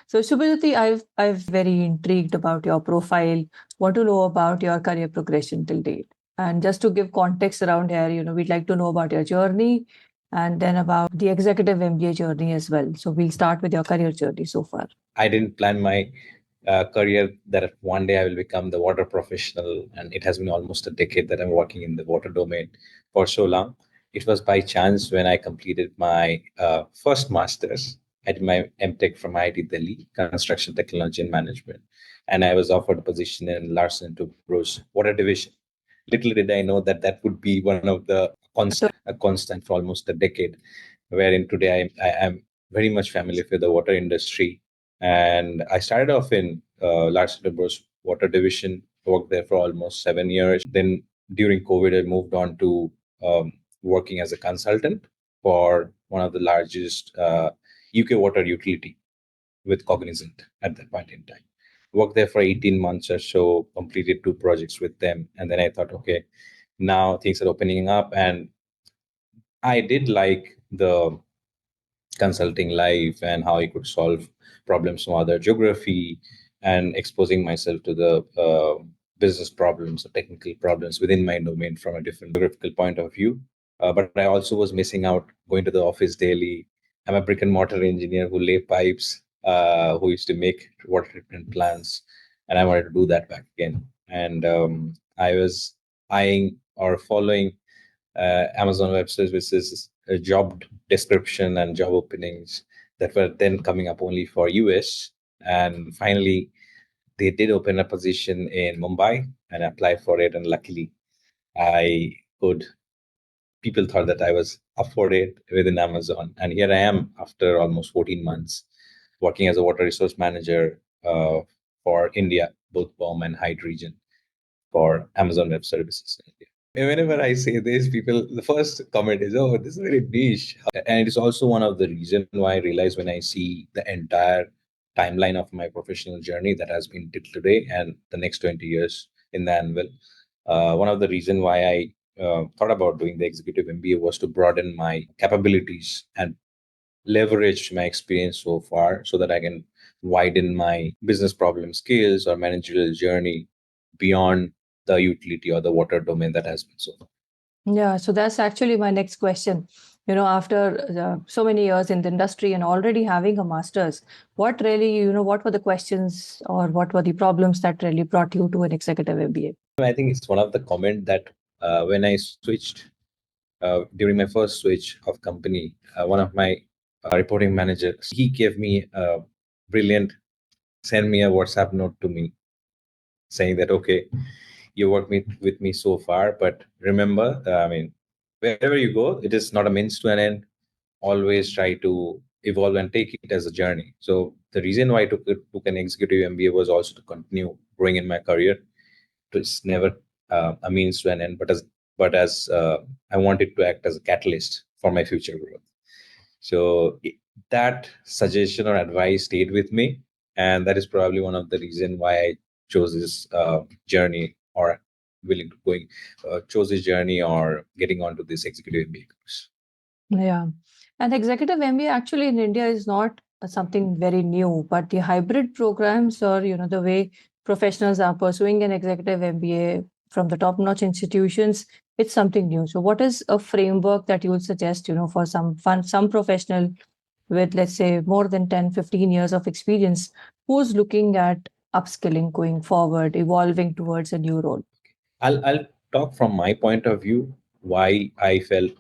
So Shubhajyoti, I've very intrigued about your profile, want to know about your career progression till date. And just to give context around here, we'd like to know about your journey and then about the executive MBA journey as well. So we'll start with your career journey so far. I didn't plan my career that one day I will become the water professional. And it has been almost a decade that I'm working in the water domain for so long. It was by chance when I completed my first master's. I did my MTech from IIT Delhi, Construction Technology and Management. And I was offered a position in Larsen & Toubro's water division. Little did I know that that would be one of the constant for almost a decade, wherein today I am very much familiar with the water industry. And I started off in Larsen & Toubro's water division, worked there for almost 7 years. Then during COVID, I moved on to working as a consultant for one of the largest UK water utility with Cognizant at that point in time. Worked there for 18 months or so, completed 2 projects with them. And then I thought, okay, now things are opening up. And I did like the consulting life and how I could solve problems from other geography and exposing myself to the business problems or technical problems within my domain from a different geographical point of view. But I also was missing out going to the office daily. I'm a brick and mortar engineer who lay pipes, who used to make water treatment plants, and I wanted to do that back again. And I was eyeing or following Amazon Web Services job description and job openings that were then coming up only for US. And finally, they did open a position in Mumbai and apply for it. And luckily, I could. People thought that I was afforded within Amazon. And here I am after almost 14 months working as a water resource manager for India, both BOM and Hyde region for Amazon Web Services in India. Whenever I say this, people, the first comment is, oh, this is very niche. And it is also one of the reasons why I realize when I see the entire timeline of my professional journey that has been till today and the next 20 years in the anvil. One of the reasons why I thought about doing the Executive MBA was to broaden my capabilities and leverage my experience so far so that I can widen my business problem skills or managerial journey beyond the utility or the water domain that has been so far. Yeah, so that's actually my next question. After so many years in the industry and already having a master's, what really, what were the questions or what were the problems that really brought you to an executive MBA? I think it's one of the comment that when I switched during my first switch of company, one of my reporting managers, he gave me a brilliant, send me a WhatsApp note to me saying that, okay, you worked with me so far, but remember, wherever you go, it is not a means to an end. Always try to evolve and take it as a journey. So the reason why I took an executive MBA was also to continue growing in my career. It's never a means to an end, but as I wanted to act as a catalyst for my future growth. So that suggestion or advice stayed with me, and that is probably one of the reasons why I chose this journey or chose this journey or getting onto this executive MBA course. Yeah. And executive MBA actually in India is not something very new, but the hybrid programs or, the way professionals are pursuing an executive MBA from the top-notch institutions, it's something new. So what is a framework that you would suggest, for some professional with, let's say, more than 10, 15 years of experience, who's looking at upskilling going forward, evolving towards a new role? I'll talk from my point of view why I felt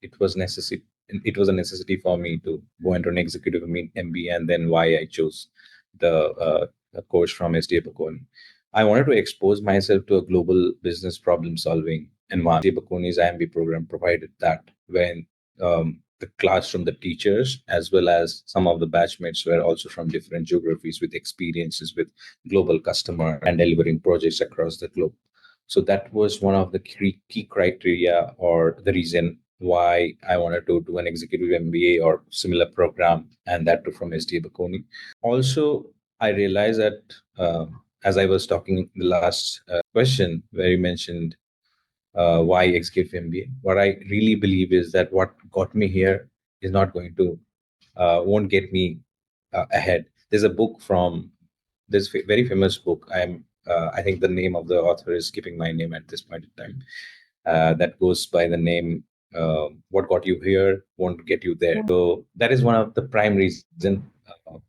it was necessary. It was a necessity for me to go into an executive MBA, and then why I chose the course from SDA Bocconi. I wanted to expose myself to a global business problem solving environment. SDA Bocconi's IEMB program provided that when the classroom, the teachers, as well as some of the batchmates were also from different geographies with experiences with global customer and delivering projects across the globe. So that was one of the key criteria or the reason why I wanted to do an executive MBA or similar program, and that too from SDA Bocconi. Also, I realized that as I was talking in the last question where you mentioned why executive MBA, what I really believe is that what got me here is not going to, won't get me ahead. There's a book from this very famous book. I think the name of the author is skipping my name at this point in time. That goes by the name "What Got You Here Won't Get You There." So that is one of the prime reasons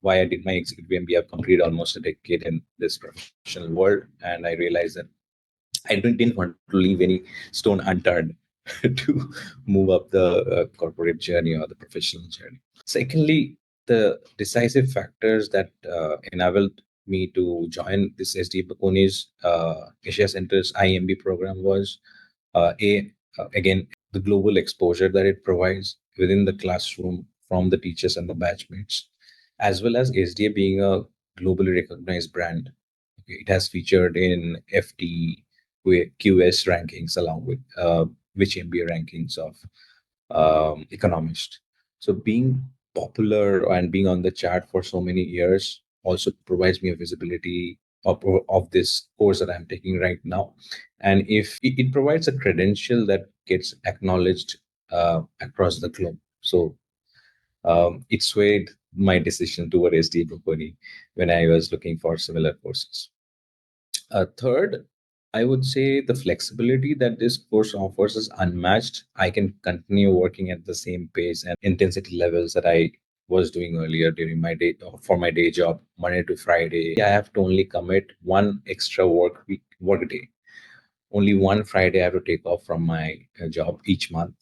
why I did my executive MBA. I've completed almost a decade in this professional world, and I realized that I didn't want to leave any stone unturned to move up the corporate journey or the professional journey. Secondly, the decisive factors that enabled me to join this SDA Bocconi's Asia Center's IEMB program was again, the global exposure that it provides within the classroom from the teachers and the batchmates, as well as SDA being a globally recognized brand. Okay, it has featured in FT QS rankings along with which MBA rankings of economist. So being popular and being on the chart for so many years also provides me a visibility of this course that I'm taking right now. And if it provides a credential that gets acknowledged across the globe. So it swayed my decision toward SDA Bocconi when I was looking for similar courses. Third, I would say the flexibility that this course offers is unmatched. I can continue working at the same pace and intensity levels that I was doing earlier during my day for my day job, Monday to Friday. I have to only commit one extra work day. Only one Friday I have to take off from my job each month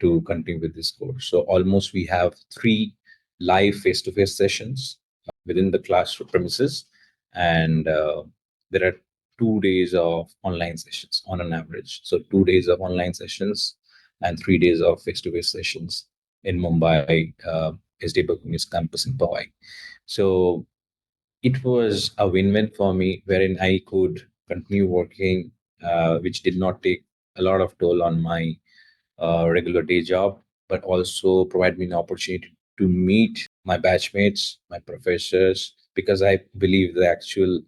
to continue with this course. So almost we have 3 live face-to-face sessions within the classroom premises, and there are 2 days of online sessions on an average. So 2 days of online sessions and 3 days of face-to-face sessions in Mumbai, SDA Bocconi's campus in Powai. So it was a win-win for me, wherein I could continue working, which did not take a lot of toll on my regular day job, but also provide me an opportunity to meet my batchmates, my professors, because I believe the actual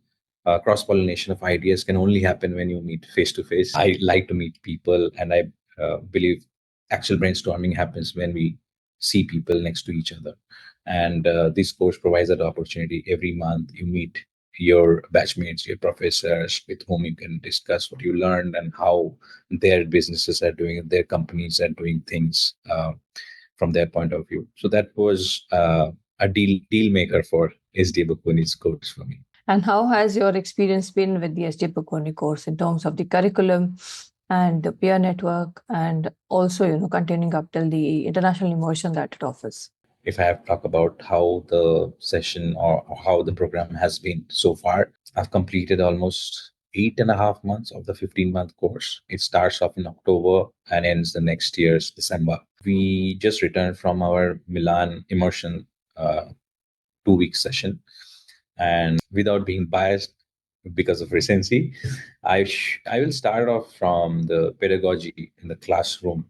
cross pollination of ideas can only happen when you meet face to face. I like to meet people, and I believe actual brainstorming happens when we see people next to each other. And this course provides that opportunity. Every month you meet your batchmates, your professors, with whom you can discuss what you learned and how their businesses are doing, their companies are doing things from their point of view. So that was a deal maker for SDA Bocconi's course for me. And how has your experience been with the SDA Bocconi course in terms of the curriculum and the peer network, and also, continuing up till the international immersion that it offers? If I have to talk about how the session or how the program has been so far, I've completed almost 8.5 months of the 15-month course. It starts off in October and ends the next year's December. We just returned from our Milan immersion 2-week session. And without being biased because of recency, I will start off from the pedagogy in the classroom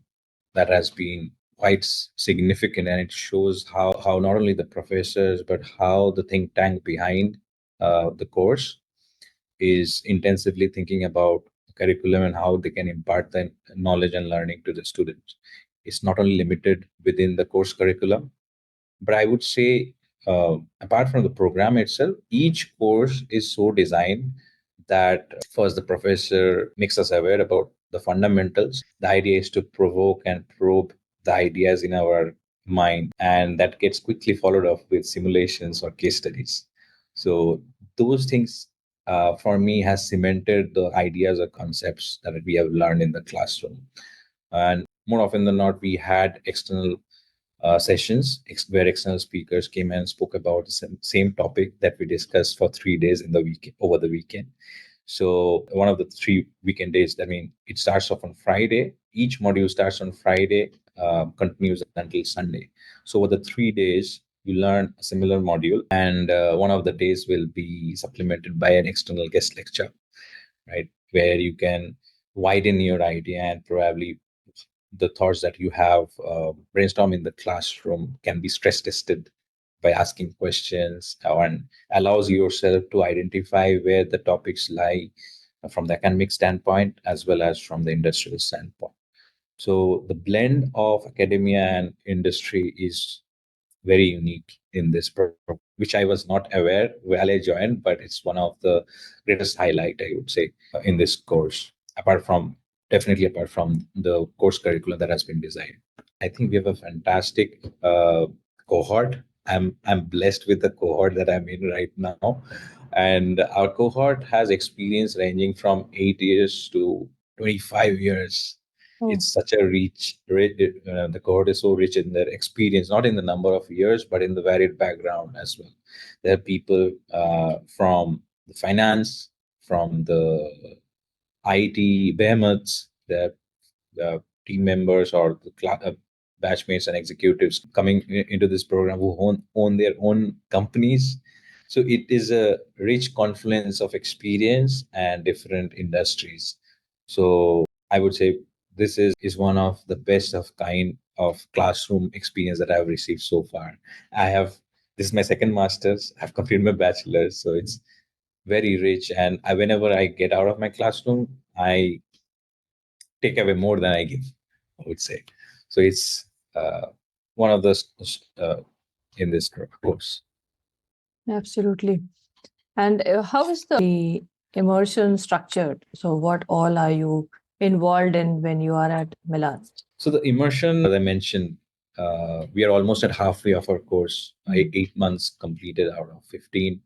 that has been quite significant, and it shows how not only the professors but how the think tank behind the course is intensively thinking about the curriculum and how they can impart the knowledge and learning to the students. It's not only limited within the course curriculum, but I would say apart from the program itself, each course is so designed that first the professor makes us aware about the fundamentals. The idea is to provoke and probe the ideas in our mind, and that gets quickly followed up with simulations or case studies. So those things for me has cemented the ideas or concepts that we have learned in the classroom. And more often than not, we had external sessions where external speakers came and spoke about the same topic that we discussed for 3 days in the week over the weekend. So one of the 3 weekend days, I mean, it starts off on Friday. Each module starts on Friday, continues until Sunday. So over the 3 days, you learn a similar module, and one of the days will be supplemented by an external guest lecture, right, where you can widen your idea and probably the thoughts that you have brainstormed in the classroom can be stress tested by asking questions, and allows yourself to identify where the topics lie from the academic standpoint as well as from the industrial standpoint. So the blend of academia and industry is very unique, in this program, which I was not aware while I joined, but it's one of the greatest highlight, I would say, in this course, definitely apart from the course curriculum that has been designed. I think we have a fantastic cohort. I'm blessed with the cohort that I'm in right now, and our cohort has experience ranging from 8 years to 25 years. It's such a the cohort is so rich in their experience, not in the number of years, but in the varied background as well. There are people from the finance, from the IT behemoths, the team members or the batchmates and executives coming into this program who own their own companies. So it is a rich confluence of experience and different industries. So I would say is one of the best of kind of classroom experience that I've received so far. This is my second master's. I've completed my bachelor's, so it's very rich. And whenever I get out of my classroom, I take away more than I give, I would say. So it's one of those in this course. Absolutely. And how is the immersion structured? So what all are you involved in when you are at Milan? So the immersion, as I mentioned, we are almost at halfway of our course, 8 months completed out of 15.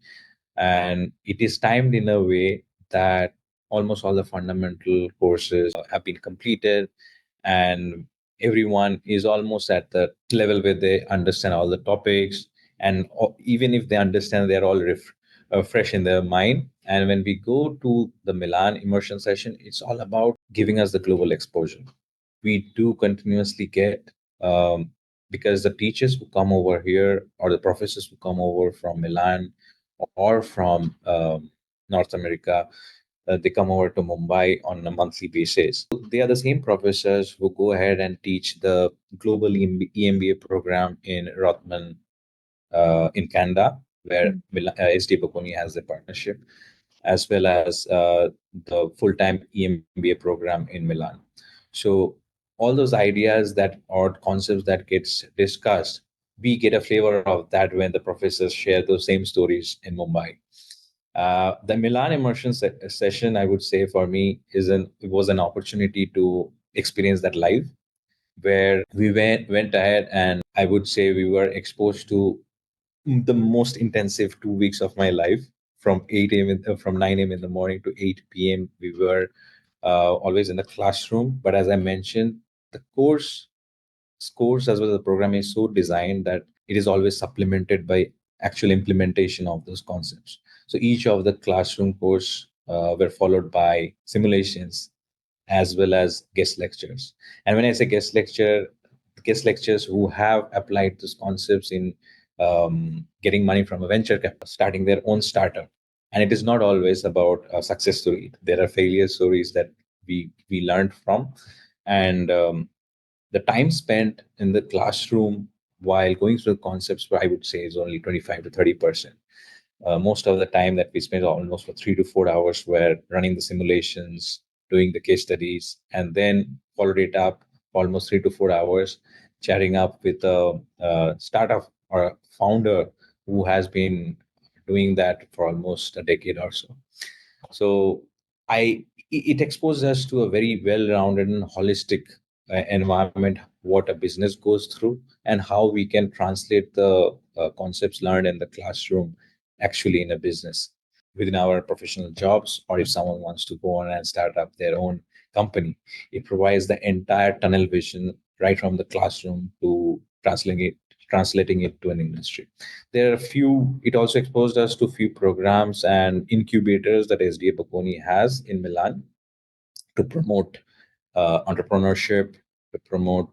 And it is timed in a way that almost all the fundamental courses have been completed, and everyone is almost at the level where they understand all the topics. And even if they understand, they're all fresh in their mind. And when we go to the Milan immersion session, it's all about giving us the global exposure. We do continuously get, because the teachers who come over here or the professors who come over from Milan or from North America, they come over to Mumbai on a monthly basis. They are the same professors who go ahead and teach the global EMBA program in Rothman in Canada, where SDA Bocconi has a partnership, as well as the full-time EMBA program in Milan. So all those ideas that or concepts that gets discussed, we get a flavor of that when the professors share those same stories in Mumbai. The Milan immersion session, I would say, for me it was an opportunity to experience that live, where we went ahead, and I would say we were exposed to the most intensive 2 weeks of my life. From 9 a.m. in the morning to 8 p.m. we were always in the classroom. But as I mentioned, the course as well as the program is so designed that it is always supplemented by actual implementation of those concepts. So each of the classroom course were followed by simulations as well as guest lectures. And when I say guest lectures who have applied these concepts in getting money from a venture capital, starting their own startup. And it is not always about a success story. There are failure stories that we learned from. And the time spent in the classroom while going through the concepts, I would say, is only 25 to 30%. Most of the time that we spend, almost for 3 to 4 hours, were running the simulations, doing the case studies, and then followed it up almost 3 to 4 hours chatting up with a startup or a founder who has been doing that for almost a decade or so. So it exposes us to a very well-rounded and holistic environment, what a business goes through, and how we can translate the concepts learned in the classroom actually in a business within our professional jobs, or if someone wants to go on and start up their own company. It provides the entire tunnel vision right from the classroom to translating it to an industry. There are a few, it also exposed us to few programs and incubators that SDA Bocconi has in Milan to promote entrepreneurship, to promote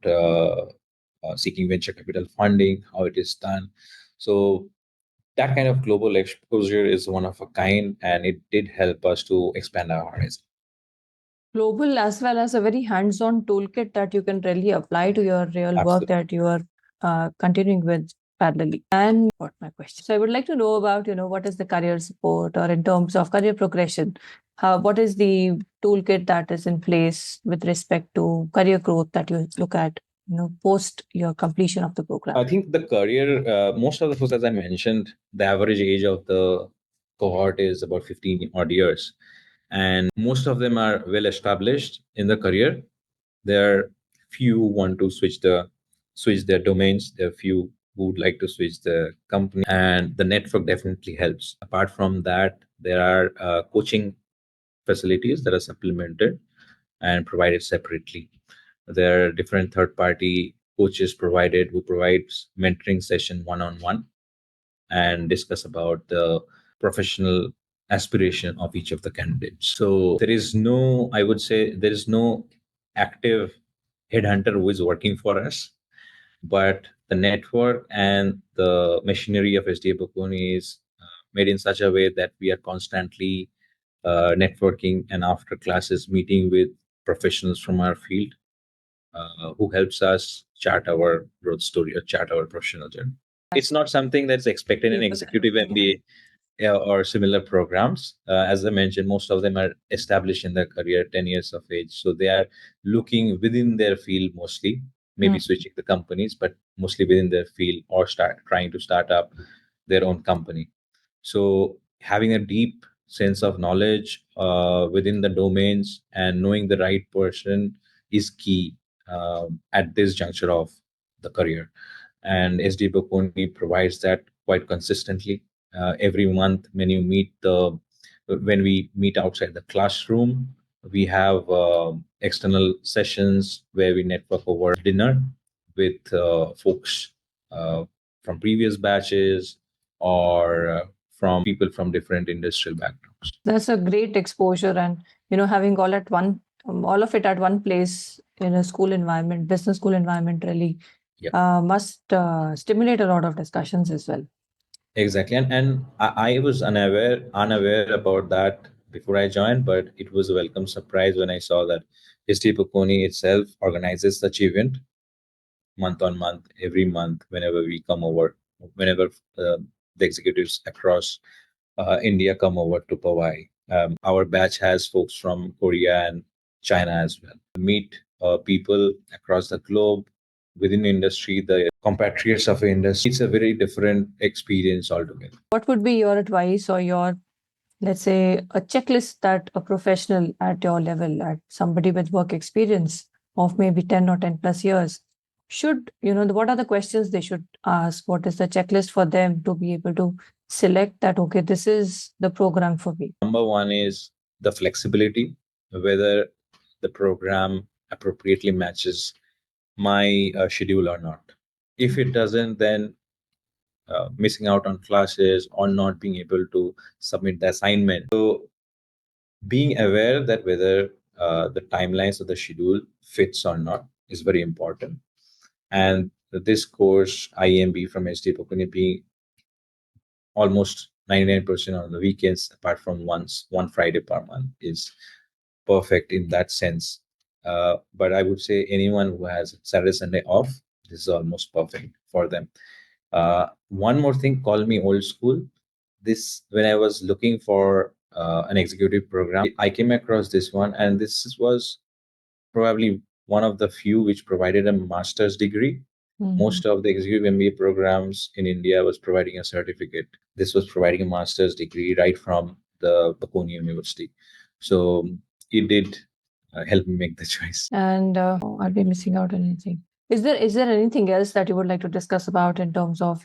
seeking venture capital funding, how it is done. So that kind of global exposure is one of a kind, and it did help us to expand our horizon. Global as well as a very hands-on toolkit that you can really apply to your real work that you are continuing with parallelly. And what my question. So I would like to know about, what is the career support, or in terms of career progression, what is the toolkit that is in place with respect to career growth that you look at? post your completion of the program? I think the career, most of the folks, as I mentioned, the average age of the cohort is about 15 odd years. And most of them are well established in the career. There are few who want to switch their domains. There are few who would like to switch the company, and the network definitely helps. Apart from that, there are coaching facilities that are supplemented and provided separately. There are different third party coaches provided who provides mentoring session one on one and discuss about the professional aspiration of each of the candidates. So there is no, I would say, there is no active headhunter who is working for us, but the network and the machinery of SDA Bocconi is made in such a way that we are constantly networking and after classes meeting with professionals from our field who helps us chart our growth story or chart our professional journey. It's not something that's expected in executive MBA or similar programs. As I mentioned, most of them are established in their career 10 years of age. So they are looking within their field mostly, maybe switching the companies, but mostly within their field or trying to start up their own company. So having a deep sense of knowledge within the domains and knowing the right person is key at this juncture of the career. And SD Bocconi provides that quite consistently. Every month when we meet outside the classroom, we have external sessions where we network over dinner with folks from previous batches or from people from different industrial backgrounds. That's a great exposure, and having all of it at one place in a school environment, business school environment, really must stimulate a lot of discussions as well. Exactly, and I was unaware about that before I joined, but it was a welcome surprise when I saw that SDA Bocconi itself organizes such event month on month, every month, whenever we come over, whenever the executives across India come over to Powai. Our batch has folks from Korea and China as well. Meet people across the globe within the industry, the compatriots of the industry. It's a very different experience altogether. What would be your advice or your, let's say, a checklist that a professional at your level, at somebody with work experience of maybe 10 or 10 plus years, should, what are the questions they should ask? What is the checklist for them to be able to select that, okay, this is the program for me? Number one is the flexibility, whether the program appropriately matches my schedule or not. If it doesn't, then missing out on classes or not being able to submit the assignment. So being aware that whether the timelines of the schedule fits or not is very important. And this course, IEMB from SDA Bocconi, being almost 99% on the weekends, apart from one Friday per month, is perfect in that sense. But I would say anyone who has Saturday, Sunday off, this is almost perfect for them. One more thing, call me old school. When I was looking for an executive program, I came across this one, and this was probably one of the few which provided a master's degree. Most of the executive MBA programs in India was providing a certificate. This was providing a master's degree right from the Bocconi University. So it did help me make the choice. And I'll be missing out on anything. Is there anything else that you would like to discuss about in terms of,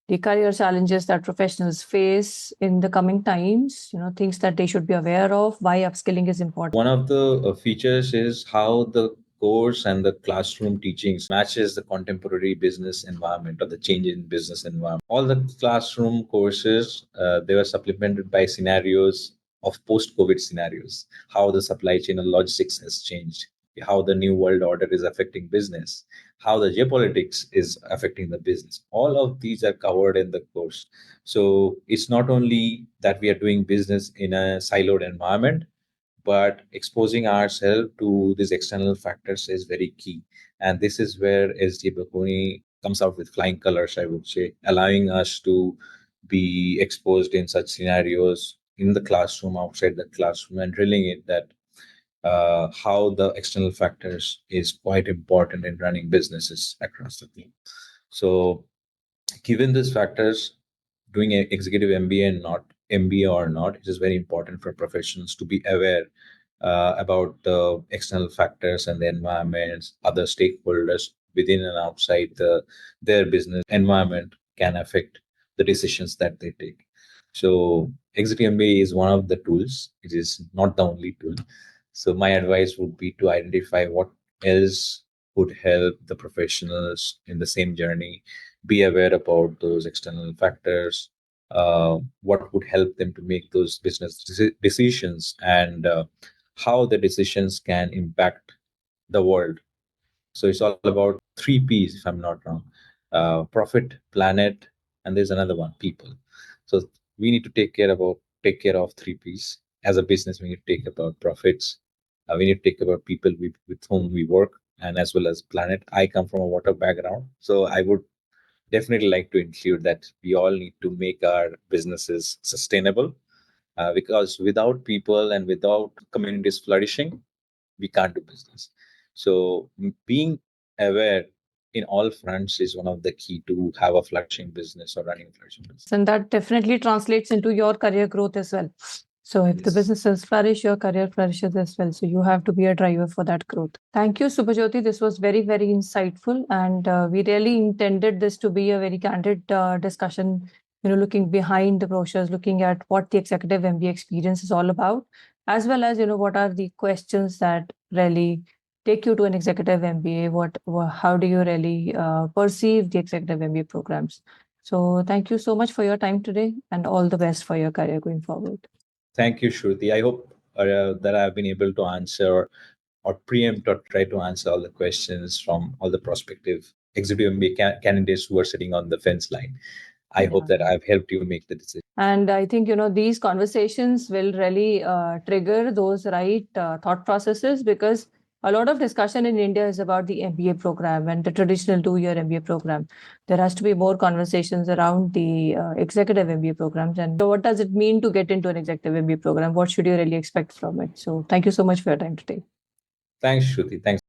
the career challenges that professionals face in the coming times, things that they should be aware of, why upskilling is important? One of the features is how the course and the classroom teachings matches the contemporary business environment or the change in business environment. All the classroom courses, they were supplemented by scenarios of post-COVID scenarios, how the supply chain and logistics has changed, how the new world order is affecting business, how the geopolitics is affecting the business. All of these are covered in the course. So it's not only that we are doing business in a siloed environment, but exposing ourselves to these external factors is very key. And this is where SDA Bocconi comes out with flying colors, I would say, allowing us to be exposed in such scenarios in the classroom, outside the classroom, and drilling it that how the external factors is quite important in running businesses across the globe. So, given these factors, doing an executive MBA and not MBA or not, it is very important for professionals to be aware about the external factors and the environments, other stakeholders within and outside their business environment can affect the decisions that they take. So, executive MBA is one of the tools. It is not the only tool. So, my advice would be to identify what else would help the professionals in the same journey, be aware about those external factors, what would help them to make those business decisions, and how the decisions can impact the world. So it's all about three P's, if I'm not wrong: profit, planet, and there's another one, people. So we need to take care of three P's. As a business, we need to take about profits. We need to take about people with whom we work, and as well as planet. I come from a water background, so I would definitely like to include that we all need to make our businesses sustainable, because without people and without communities flourishing, we can't do business. So being aware in all fronts is one of the key to have a flourishing business or running a flourishing business. And that definitely translates into your career growth as well. So if the Yes. businesses flourish, your career flourishes as well. So you have to be a driver for that growth. Thank you, Subhajyoti. This was very, very insightful. And we really intended this to be a very candid discussion, looking behind the brochures, looking at what the executive MBA experience is all about, as well as, what are the questions that really take you to an executive MBA? How do you really perceive the executive MBA programs? So thank you so much for your time today, and all the best for your career going forward. Thank you, Shruti. I hope that I've been able to answer or preempt or try to answer all the questions from all the prospective executive MBA candidates who are sitting on the fence line. I hope that I've helped you make the decision. And I think, these conversations will really trigger those right thought processes, because a lot of discussion in India is about the MBA program and the traditional 2-year MBA program. There has to be more conversations around the executive MBA programs. And so what does it mean to get into an executive MBA program? What should you really expect from it? So thank you so much for your time today. Thanks, Shruti. Thanks.